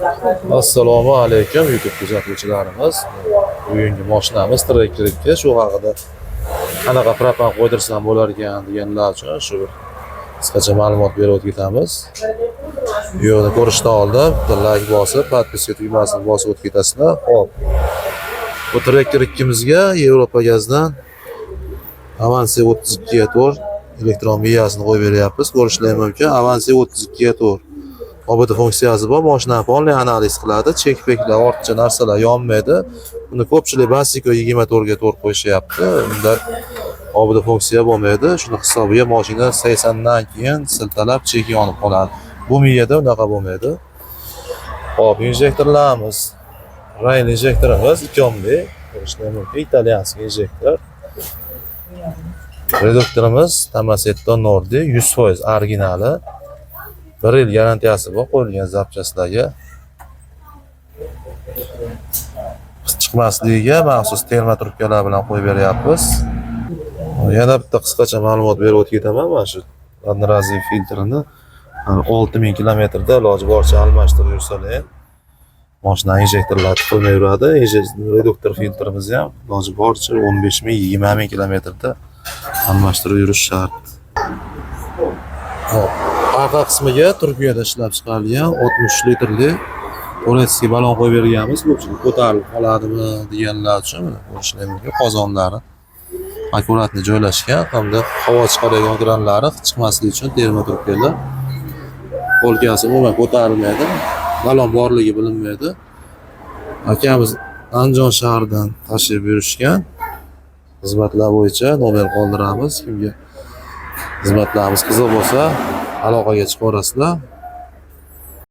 Assalomu alaykum YouTube kuzatuvchilarimiz. Bugungi mashinamiz Tracker shu haqida qanaqa propan qo'ydirsam bo'lar ekan deganlar uchun shu qisqacha ma'lumot berib o'tamiz. Videoni ko'rishdan oldin like bosib, podpiska tugmasini bosib o'tib ketasizlar. Xo'p. Bu Tracker 2 Yevropa gazdan Avansi 32 ga to'g'ri elektron miyasini qo'yib beryapmiz. Ko'rishingiz mumkin. Avansi 32 ga to'g'ri OBD funksiyasi bor. Mashinani onlayn analiz qiladi. Chek-beklar, ortiqcha narsalar yonmaydi. Buni ko'pchilik Basico 24 ga to'g'ri qo'yishyapti. Unda OBD funksiya bo'lmaydi. Shuni hisobiga mashina 80 dan keyin siltalab chek yonib qoladi. Bu miyada unaqa bo'lmaydi. Hop, injektorlarimiz. Rain injektorimiz 2 ohmli. Ko'rishingiz mumkin. Italyanskiy injektor. Reduktorimiz Tamasetto Nordi 100% originali. 1 yil garantiyasi bor qo'yilgan zapchastlarga. Chiqmasligiga maxsus terma trubkalar bilan qo'yib beryapmiz. Yana bitta qisqacha ma'lumot berib o'taman. Mana shu одноразовый filtrini 6000 kilometrda iloji boricha almashtirib yursalar, mashina injektorlar qo'ymay yuradi. Reduktor filtrimiz ham iloji boricha 15000 20000 kilometrda almashtirib yurish shart. Hop. Arqa qismiga Turkiyada ishlab chiqarilgan 60 litrli Toretskiy balon qo'yib berganmiz. Ko'pchilik ko'tarilib qoladimi deganlar uchun mana ko'rishingiz mumkin, qozonlari akkuratni joylashgan hamda havo chiqaradigan kranlari chiqmasligi uchun terma trubkalar. Polkasi umuman ko'tarilmaydi. Balon borligi bilinmaydi. Akamiz Andijon shahridan tashrif buyurishgan. Xizmatlar bo'yicha nomer qoldiramiz. Kimga xizmatlarimiz qiziq bo'lsa aloqaga chiqarasizlar.